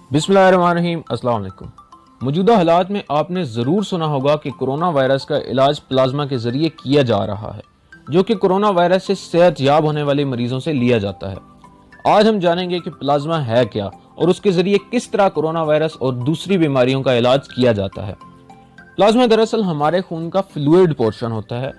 बिस्मिल्लाहिर्रहमानिर्रहीम। अस्सलाम वालेकुम। मौजूदा हालात में आपने ज़रूर सुना होगा कि कोरोना वायरस का इलाज प्लाज्मा के ज़रिए किया जा रहा है, जो कि कोरोना वायरस से सेहतयाब होने वाले मरीजों से लिया जाता है। आज हम जानेंगे कि प्लाज्मा है क्या और उसके ज़रिए किस तरह कोरोना वायरस और दूसरी बीमारियों का इलाज किया जाता है। प्लाज्मा दरअसल हमारे खून का फ्लूइड पोर्शन होता है।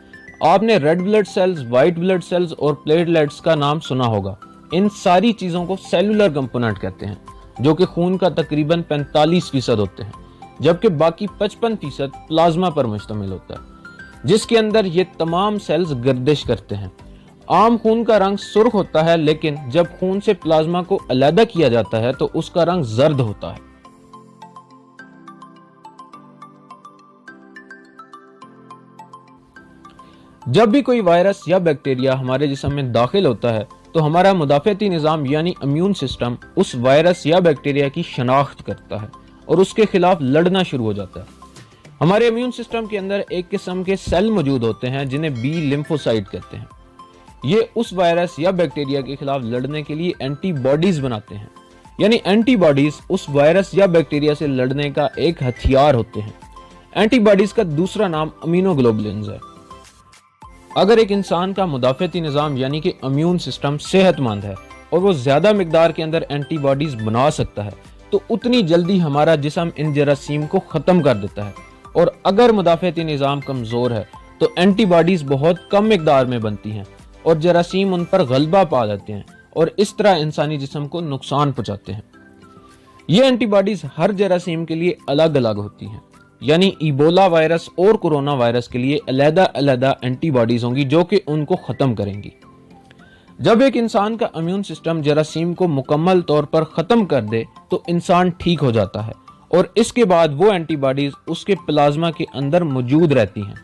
आपने red blood cells, white blood cells और प्लेटलेट्स का नाम सुना होगा। इन सारी चीज़ों को सेलुलर कंपोनेंट कहते हैं, जो कि खून का तकरीबन 45% होते हैं, जबकि बाकी 55% प्लाज्मा पर मुश्तमिल होता है, जिसके अंदर ये तमाम सेल्स गर्दिश करते हैं। आम खून का रंग सुर्ख होता है, लेकिन जब खून से प्लाज्मा को अलग किया जाता है तो उसका रंग जर्द होता है। जब भी कोई वायरस या बैक्टीरिया हमारे जिस्म में दाखिल होता है तो हमारा मुदाफ़ती निज़ाम यानी इम्यून सिस्टम उस वायरस या बैक्टीरिया की शनाख्त करता है और उसके खिलाफ लड़ना शुरू हो जाता है। हमारे इम्यून सिस्टम के अंदर एक किस्म के सेल मौजूद होते हैं जिन्हें बी लिम्फोसाइट कहते हैं। ये उस वायरस या बैक्टीरिया के खिलाफ लड़ने के लिए एंटीबॉडीज बनाते हैं, यानी एंटीबॉडीज उस वायरस या बैक्टीरिया से लड़ने का एक हथियार होते हैं। एंटीबॉडीज का दूसरा नाम इम्यूनोग्लोबुलिन्स है। अगर एक इंसान का मुदाफ़ती निज़ाम यानी कि इम्यून सिस्टम सेहतमंद है और वो ज़्यादा मिकदार के अंदर एंटीबॉडीज़ बना सकता है तो उतनी जल्दी हमारा जिस्म इन जरासीम को ख़त्म कर देता है। और अगर मुदाफ़ती निज़ाम कमज़ोर है तो एंटीबॉडीज़ बहुत कम मिकदार में बनती हैं और जरासीम उन पर गलबा पा जाते हैं और इस तरह इंसानी जिस्म को नुकसान पहुँचाते हैं। ये एंटीबॉडीज़ हर जरासीम के लिए अलग अलग होती हैं, यानी इबोला वायरस और कोरोना वायरस के लिए अलग-अलग एंटीबॉडीज होंगी जो कि उनको खत्म करेंगी। जब एक इंसान का इम्यून सिस्टम जरासीम को मुकम्मल तौर पर खत्म कर दे तो इंसान ठीक हो जाता है और इसके बाद वो एंटीबॉडीज उसके प्लाज्मा के अंदर मौजूद रहती हैं।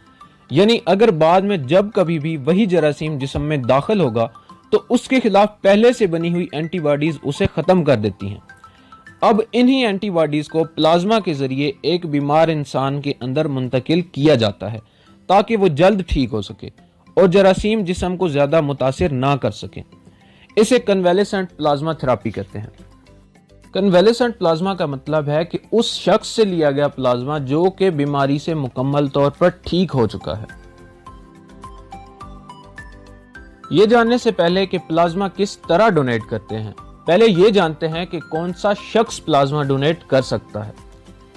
यानी अगर बाद में जब कभी भी वही जरासीम जिस्म में दाखिल होगा तो उसके खिलाफ पहले से बनी हुई एंटीबॉडीज उसे खत्म कर देती हैं। अब इन्हीं एंटीबॉडीज को प्लाज्मा के जरिए एक बीमार इंसान के अंदर मुंतकिल किया जाता है ताकि वो जल्द ठीक हो सके और जरासीम जिस्म को ज्यादा मुतासिर ना कर सके। इसे कन्वेलेसेंट प्लाज्मा थेरेपी कहते हैं। कन्वेलेसेंट प्लाज्मा का मतलब है कि उस शख्स से लिया गया प्लाज्मा जो कि बीमारी से मुकम्मल तौर पर ठीक हो चुका है। ये जानने से पहले कि प्लाज्मा किस तरह डोनेट करते हैं, पहले ये जानते हैं कि कौन सा शख्स प्लाज्मा डोनेट कर सकता है।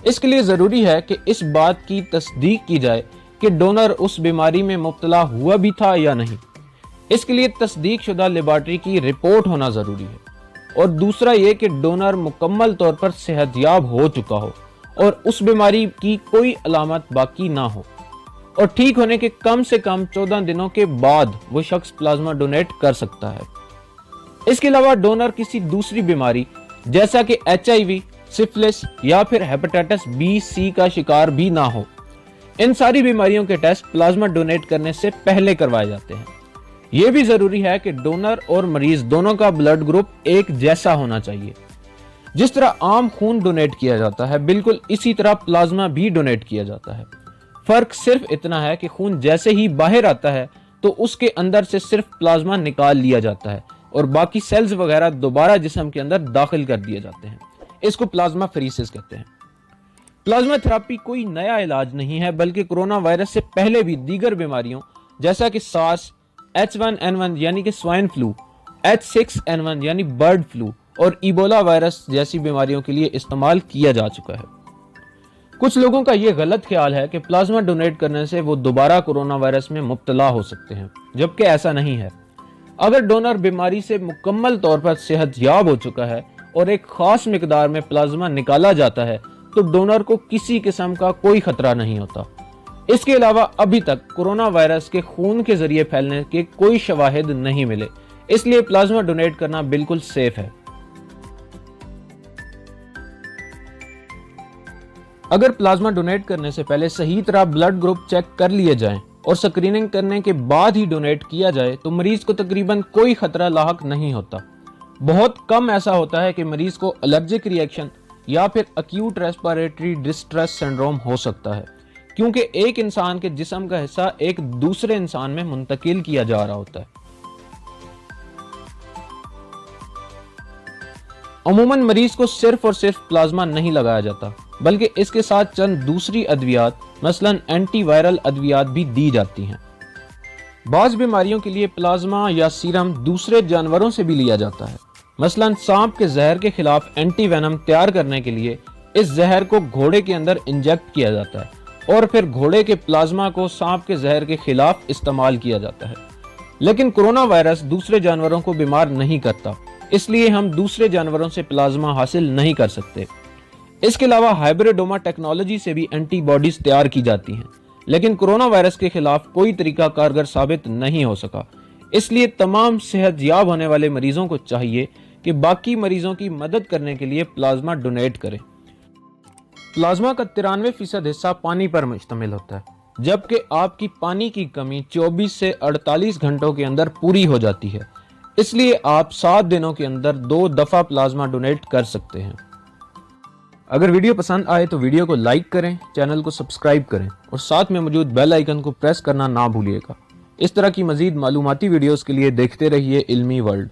इसके लिए ज़रूरी है कि इस बात की तस्दीक की जाए कि डोनर उस बीमारी में मुब्तला हुआ भी था या नहीं। इसके लिए तस्दीक शुदा लेबॉरेटरी की रिपोर्ट होना ज़रूरी है और दूसरा ये कि डोनर मुकम्मल तौर पर सेहतयाब हो चुका हो और उस बीमारी की कोई अलामत बाकी ना हो और ठीक होने के कम से कम 14 दिनों के बाद वो शख्स प्लाज्मा डोनेट कर सकता है। इसके अलावा डोनर किसी दूसरी बीमारी जैसा कि HIV, सिफिलिस या फिर हेपेटाइटिस B-C का शिकार भी ना हो। इन सारी बीमारियों के टेस्ट प्लाज्मा डोनेट करने से पहले करवाए जाते हैं। यह भी जरूरी है कि डोनर और मरीज दोनों का ब्लड ग्रुप एक जैसा होना चाहिए। जिस तरह आम खून डोनेट किया जाता है, बिल्कुल इसी तरह प्लाज्मा भी डोनेट किया जाता है। फर्क सिर्फ इतना है कि खून जैसे ही बाहर आता है तो उसके अंदर से सिर्फ प्लाज्मा निकाल लिया जाता है और बाकी सेल्स वगैरह दोबारा जिस्म के अंदर दाखिल कर दिए जाते हैं। इसको प्लाज्मा फेरेसिस कहते हैं। प्लाज्मा थेरेपी कोई नया इलाज नहीं है, बल्कि कोरोना वायरस से पहले भी दीगर बीमारियों जैसा कि सार्स, H1N1 यानी कि स्वाइन फ्लू, H6N1 यानी बर्ड फ्लू और इबोला वायरस जैसी बीमारियों के लिए इस्तेमाल किया जा चुका है। कुछ लोगों का यह गलत ख्याल है कि प्लाज्मा डोनेट करने से वो दोबारा कोरोना वायरस में मुब्तला हो सकते हैं, जबकि ऐसा नहीं है। अगर डोनर बीमारी से मुकम्मल तौर पर सेहतयाब हो चुका है और एक खास मिकदार में प्लाज्मा निकाला जाता है तो डोनर को किसी किस्म का कोई खतरा नहीं होता। इसके अलावा अभी तक कोरोना वायरस के खून के जरिए फैलने के कोई शवाहिद नहीं मिले, इसलिए प्लाज्मा डोनेट करना बिल्कुल सेफ है। अगर प्लाज्मा डोनेट करने से पहले सही तरह ब्लड ग्रुप चेक कर लिए जाएं और स्क्रीनिंग करने के बाद ही डोनेट किया जाए तो मरीज को तकरीबन कोई खतरा लाहक नहीं होता। बहुत कम ऐसा होता है कि मरीज को एलर्जिक रिएक्शन या फिर अक्यूट रेस्पिरेटरी डिस्ट्रेस सिंड्रोम हो सकता है, क्योंकि एक इंसान के जिस्म का हिस्सा एक दूसरे इंसान में मुंतकिल किया जा रहा होता है। अमूमन मरीज को सिर्फ और सिर्फ प्लाज्मा नहीं लगाया जाता, बल्कि इसके साथ चंद दूसरी अद्वियात मसलन एंटीवायरल अद्वियात भी दी जाती हैं। बाज़ बीमारियों के लिए प्लाज्मा या सीरम दूसरे जानवरों से भी लिया जाता है। मसलन सांप के जहर के खिलाफ एंटीवेनम तैयार करने के लिए इस जहर को घोड़े के अंदर इंजेक्ट किया जाता है और फिर घोड़े के प्लाज्मा को सांप के जहर के खिलाफ इस्तेमाल किया जाता है। लेकिन कोरोना वायरस दूसरे जानवरों को बीमार नहीं करता, इसलिए हम दूसरे जानवरों से प्लाज्मा हासिल नहीं कर सकते। इसके अलावा हाइब्रिडोमा टेक्नोलॉजी से भी एंटीबॉडीज तैयार की जाती हैं, लेकिन कोरोना वायरस के खिलाफ कोई तरीका कारगर साबित नहीं हो सका। इसलिए तमाम सेहतयाब होने वाले मरीजों को चाहिए कि बाकी मरीजों की मदद करने के लिए प्लाज्मा डोनेट करें। प्लाज्मा का 93% हिस्सा पानी पर मुश्तमिल होता है, जबकि आपकी पानी की कमी 24 से 48 घंटों के अंदर पूरी हो जाती है। इसलिए आप 7 दिनों के अंदर 2 दफा प्लाज्मा डोनेट कर सकते हैं। अगर वीडियो पसंद आए तो वीडियो को लाइक करें, चैनल को सब्सक्राइब करें और साथ में मौजूद बेल आइकन को प्रेस करना ना भूलिएगा। इस तरह की मजीद मालूमाती वीडियोस के लिए देखते रहिए इल्मी वर्ल्ड।